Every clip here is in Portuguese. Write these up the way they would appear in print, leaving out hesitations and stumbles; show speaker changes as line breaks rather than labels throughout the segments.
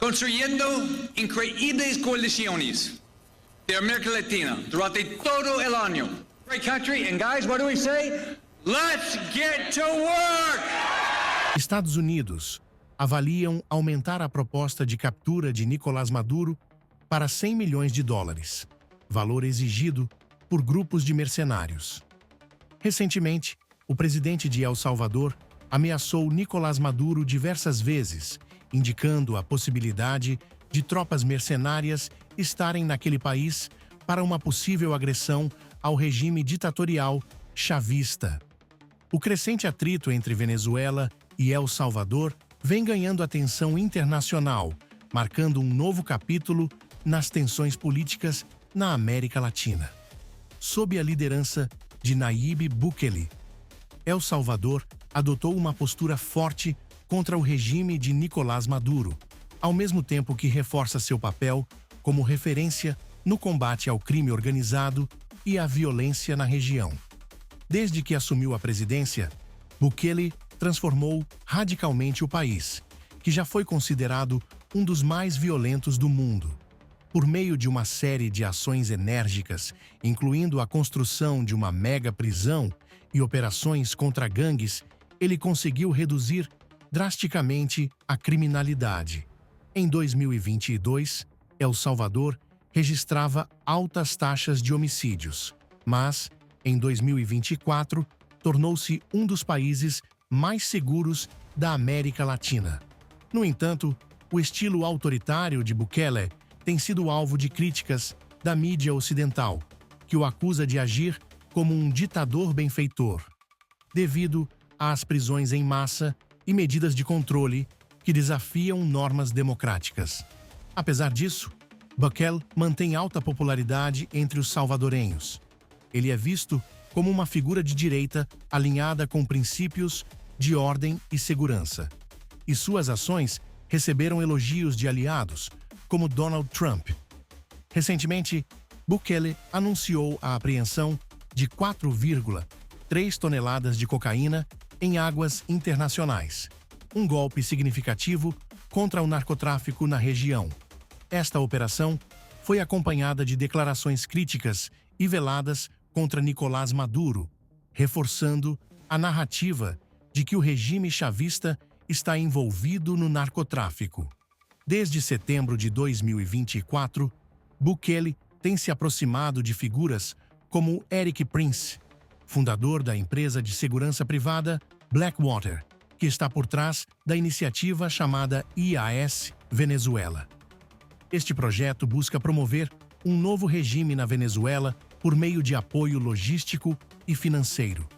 construyendo increíbles coaliciones de América Latina durante todo el año. Great country, and guys, what do we say? Let's get to work!
Estados Unidos avaliam aumentar a proposta de captura de Nicolás Maduro para 100 milhões de dólares, valor exigido por grupos de mercenários. Recentemente, o presidente de El Salvador ameaçou Nicolás Maduro diversas vezes, indicando a possibilidade de tropas mercenárias estarem naquele país para uma possível agressão ao regime ditatorial chavista. O crescente atrito entre Venezuela e El Salvador vem ganhando atenção internacional, marcando um novo capítulo nas tensões políticas na América Latina. Sob a liderança de Nayib Bukele, El Salvador adotou uma postura forte contra o regime de Nicolás Maduro, ao mesmo tempo que reforça seu papel como referência no combate ao crime organizado e à violência na região. Desde que assumiu a presidência, Bukele transformou radicalmente o país, que já foi considerado um dos mais violentos do mundo. Por meio de uma série de ações enérgicas, incluindo a construção de uma mega prisão e operações contra gangues, ele conseguiu reduzir drasticamente a criminalidade. Em 2022, El Salvador registrava altas taxas de homicídios, mas, em 2024, tornou-se um dos países mais seguros da América Latina. No entanto, o estilo autoritário de Bukele tem sido alvo de críticas da mídia ocidental, que o acusa de agir como um ditador benfeitor, devido às prisões em massa e medidas de controle que desafiam normas democráticas. Apesar disso, Bukele mantém alta popularidade entre os salvadorenhos. Ele é visto como uma figura de direita alinhada com princípios de ordem e segurança. E suas ações receberam elogios de aliados, como Donald Trump. Recentemente, Bukele anunciou a apreensão de 4,3 toneladas de cocaína em águas internacionais, um golpe significativo contra o narcotráfico na região. Esta operação foi acompanhada de declarações críticas e veladas contra Nicolás Maduro, reforçando a narrativa de que o regime chavista está envolvido no narcotráfico. Desde setembro de 2024, Bukele tem se aproximado de figuras como Erik Prince, fundador da empresa de segurança privada Blackwater, que está por trás da iniciativa chamada IAS Venezuela. Este projeto busca promover um novo regime na Venezuela por meio de apoio logístico e financeiro.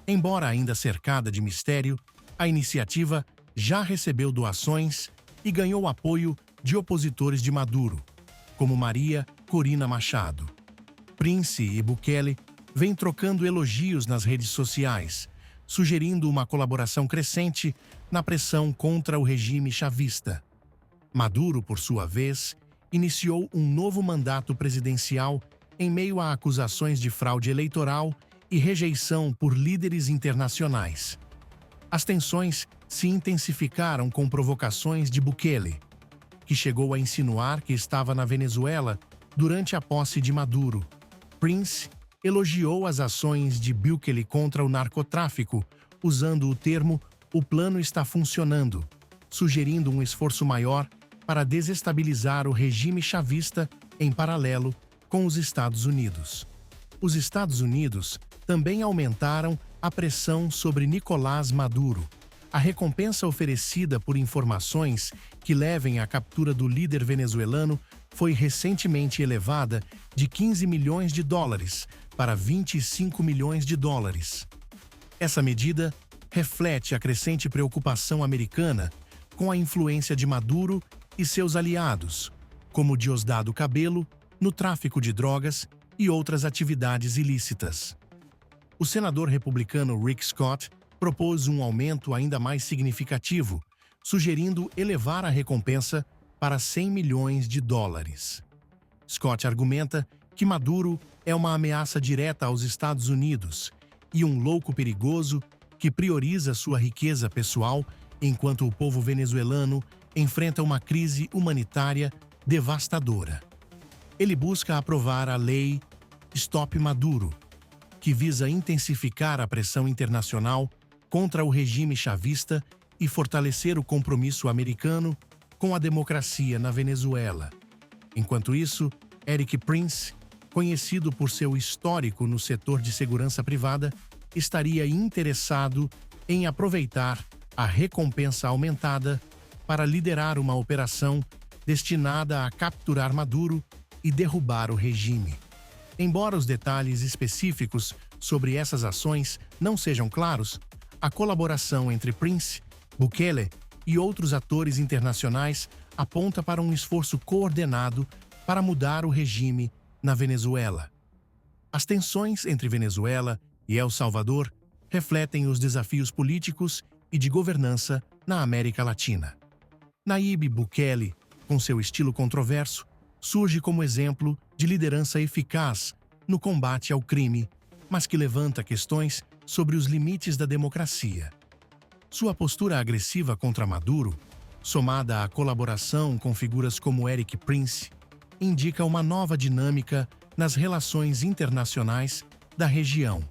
Embora ainda cercada de mistério, a iniciativa já recebeu doações e ganhou apoio de opositores de Maduro, como Maria Corina Machado. Prince e Bukele vêm trocando elogios nas redes sociais, sugerindo uma colaboração crescente na pressão contra o regime chavista. Maduro, por sua vez, iniciou um novo mandato presidencial em meio a acusações de fraude eleitoral e rejeição por líderes internacionais. As tensões se intensificaram com provocações de Bukele, que chegou a insinuar que estava na Venezuela durante a posse de Maduro. Prince elogiou as ações de Bukele contra o narcotráfico, usando o termo "o plano está funcionando", sugerindo um esforço maior para desestabilizar o regime chavista em paralelo com os Estados Unidos. Os Estados Unidos também aumentaram a pressão sobre Nicolás Maduro. A recompensa oferecida por informações que levem à captura do líder venezuelano foi recentemente elevada de 15 milhões de dólares para 25 milhões de dólares. Essa medida reflete a crescente preocupação americana com a influência de Maduro e seus aliados, como Diosdado Cabello, no tráfico de drogas e outras atividades ilícitas. O senador republicano Rick Scott propôs um aumento ainda mais significativo, sugerindo elevar a recompensa para 100 milhões de dólares. Scott argumenta que Maduro é uma ameaça direta aos Estados Unidos e um louco perigoso que prioriza sua riqueza pessoal enquanto o povo venezuelano enfrenta uma crise humanitária devastadora. Ele busca aprovar a lei Stop Maduro, que visa intensificar a pressão internacional contra o regime chavista e fortalecer o compromisso americano com a democracia na Venezuela. Enquanto isso, Erik Prince, conhecido por seu histórico no setor de segurança privada, estaria interessado em aproveitar a recompensa aumentada para liderar uma operação destinada a capturar Maduro e derrubar o regime. Embora os detalhes específicos sobre essas ações não sejam claros, a colaboração entre Prince, Bukele e outros atores internacionais aponta para um esforço coordenado para mudar o regime na Venezuela. As tensões entre Venezuela e El Salvador refletem os desafios políticos e de governança na América Latina. Nayib Bukele, com seu estilo controverso, surge como exemplo de liderança eficaz no combate ao crime, mas que levanta questões sobre os limites da democracia. Sua postura agressiva contra Maduro, somada à colaboração com figuras como Erik Prince, indica uma nova dinâmica nas relações internacionais da região.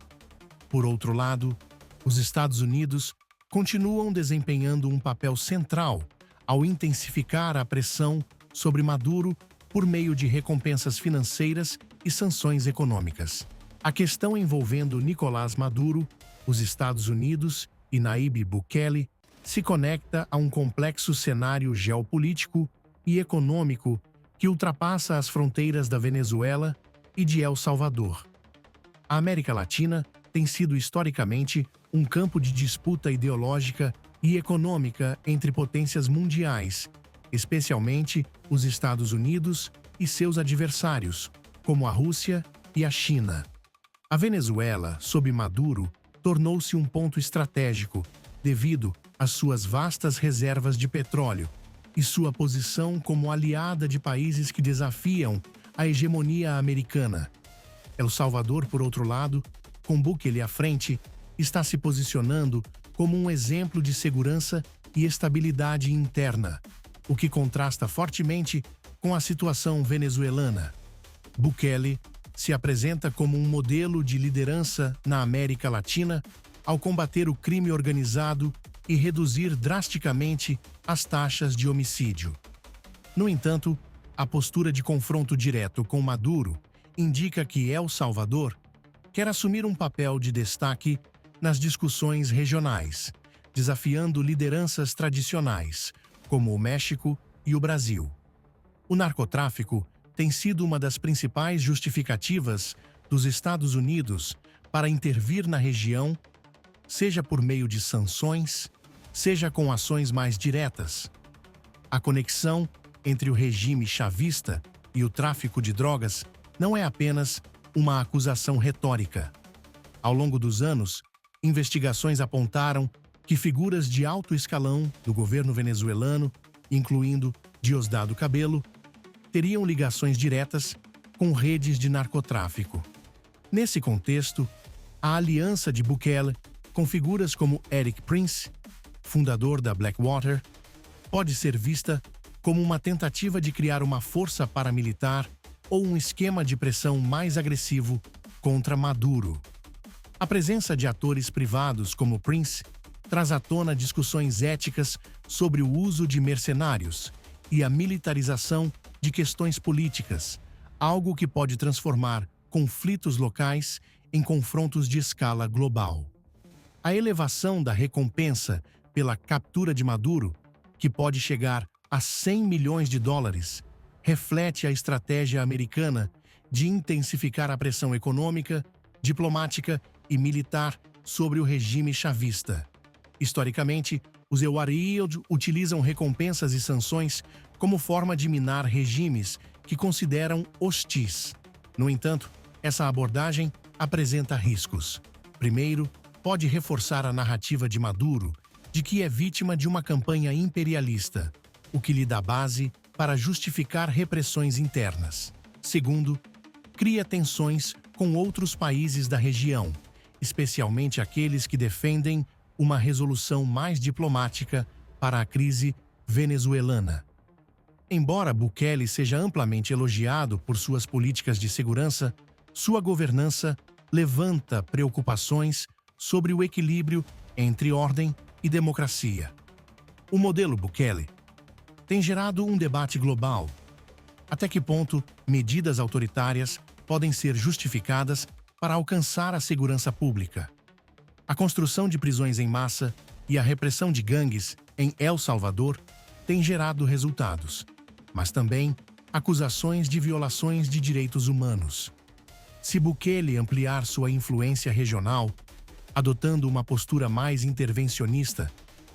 Por outro lado, os Estados Unidos continuam desempenhando um papel central ao intensificar a pressão sobre Maduro por meio de recompensas financeiras e sanções econômicas. A questão envolvendo Nicolás Maduro, os Estados Unidos e Nayib Bukele se conecta a um complexo cenário geopolítico e econômico que ultrapassa as fronteiras da Venezuela e de El Salvador. A América Latina tem sido historicamente um campo de disputa ideológica e econômica entre potências mundiais, especialmente os Estados Unidos e seus adversários, como a Rússia e a China. A Venezuela, sob Maduro, tornou-se um ponto estratégico devido às suas vastas reservas de petróleo e sua posição como aliada de países que desafiam a hegemonia americana. El Salvador, por outro lado, com Bukele à frente, está se posicionando como um exemplo de segurança e estabilidade interna, o que contrasta fortemente com a situação venezuelana. Bukele se apresenta como um modelo de liderança na América Latina ao combater o crime organizado e reduzir drasticamente as taxas de homicídio. No entanto, a postura de confronto direto com Maduro indica que El Salvador quer assumir um papel de destaque nas discussões regionais, desafiando lideranças tradicionais, como o México e o Brasil. O narcotráfico tem sido uma das principais justificativas dos Estados Unidos para intervir na região, seja por meio de sanções, seja com ações mais diretas. A conexão entre o regime chavista e o tráfico de drogas não é apenas uma acusação retórica. Ao longo dos anos, investigações apontaram que figuras de alto escalão do governo venezuelano, incluindo Diosdado Cabello, teriam ligações diretas com redes de narcotráfico. Nesse contexto, a aliança de Bukele com figuras como Erik Prince, fundador da Blackwater, pode ser vista como uma tentativa de criar uma força paramilitar ou um esquema de pressão mais agressivo contra Maduro. A presença de atores privados como Prince traz à tona discussões éticas sobre o uso de mercenários e a militarização de questões políticas, algo que pode transformar conflitos locais em confrontos de escala global. A elevação da recompensa pela captura de Maduro, que pode chegar a 100 milhões de dólares, reflete a estratégia americana de intensificar a pressão econômica, diplomática e militar sobre o regime chavista. Historicamente, os Ewarriod utilizam recompensas e sanções como forma de minar regimes que consideram hostis. No entanto, essa abordagem apresenta riscos. Primeiro, pode reforçar a narrativa de Maduro de que é vítima de uma campanha imperialista, o que lhe dá base para justificar repressões internas. Segundo, cria tensões com outros países da região, especialmente aqueles que defendem uma resolução mais diplomática para a crise venezuelana. Embora Bukele seja amplamente elogiado por suas políticas de segurança, sua governança levanta preocupações sobre o equilíbrio entre ordem e democracia. O modelo Bukele tem gerado um debate global. Até que ponto medidas autoritárias podem ser justificadas para alcançar a segurança pública? A construção de prisões em massa e a repressão de gangues em El Salvador têm gerado resultados, mas também acusações de violações de direitos humanos. Se Bukele ampliar sua influência regional, adotando uma postura mais intervencionista,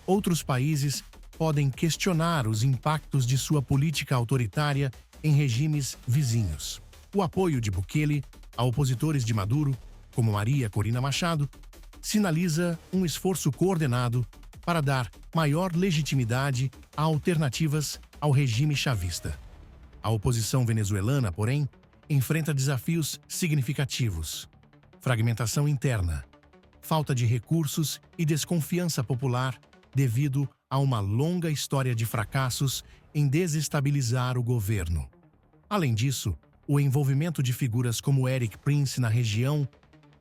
outros países podem questionar os impactos de sua política autoritária em regimes vizinhos. O apoio de Bukele a opositores de Maduro, como Maria Corina Machado, sinaliza um esforço coordenado para dar maior legitimidade a alternativas ao regime chavista. A oposição venezuelana, porém, enfrenta desafios significativos: fragmentação interna, falta de recursos e desconfiança popular devido a uma longa história de fracassos em desestabilizar o governo. Além disso, o envolvimento de figuras como Erik Prince na região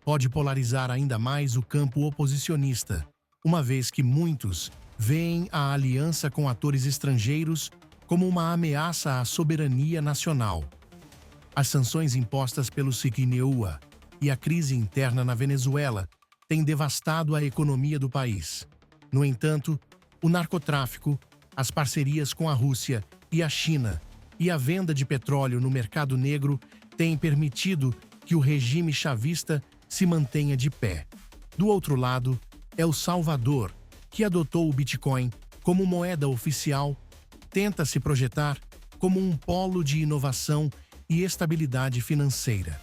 pode polarizar ainda mais o campo oposicionista, uma vez que muitos veem a aliança com atores estrangeiros como uma ameaça à soberania nacional. As sanções impostas pelo Siquinheua e a crise interna na Venezuela têm devastado a economia do país. No entanto, o narcotráfico, as parcerias com a Rússia e a China e a venda de petróleo no mercado negro têm permitido que o regime chavista se mantenha de pé. Do outro lado, El Salvador, que adotou o Bitcoin como moeda oficial, tenta se projetar como um polo de inovação e estabilidade financeira.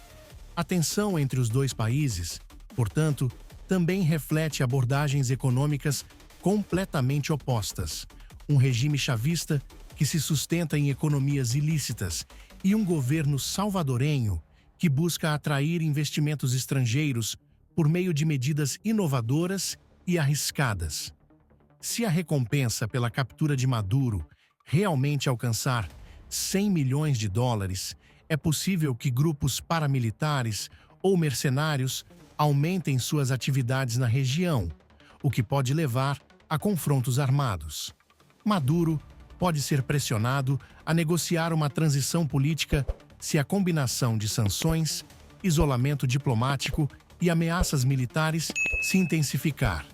A tensão entre os dois países, portanto, também reflete abordagens econômicas completamente opostas: um regime chavista que se sustenta em economias ilícitas e um governo salvadorenho que busca atrair investimentos estrangeiros por meio de medidas inovadoras e arriscadas. Se a recompensa pela captura de Maduro realmente alcançar 100 milhões de dólares, é possível que grupos paramilitares ou mercenários aumentem suas atividades na região, o que pode levar a confrontos armados. Maduro pode ser pressionado a negociar uma transição política se a combinação de sanções, isolamento diplomático e ameaças militares se intensificar.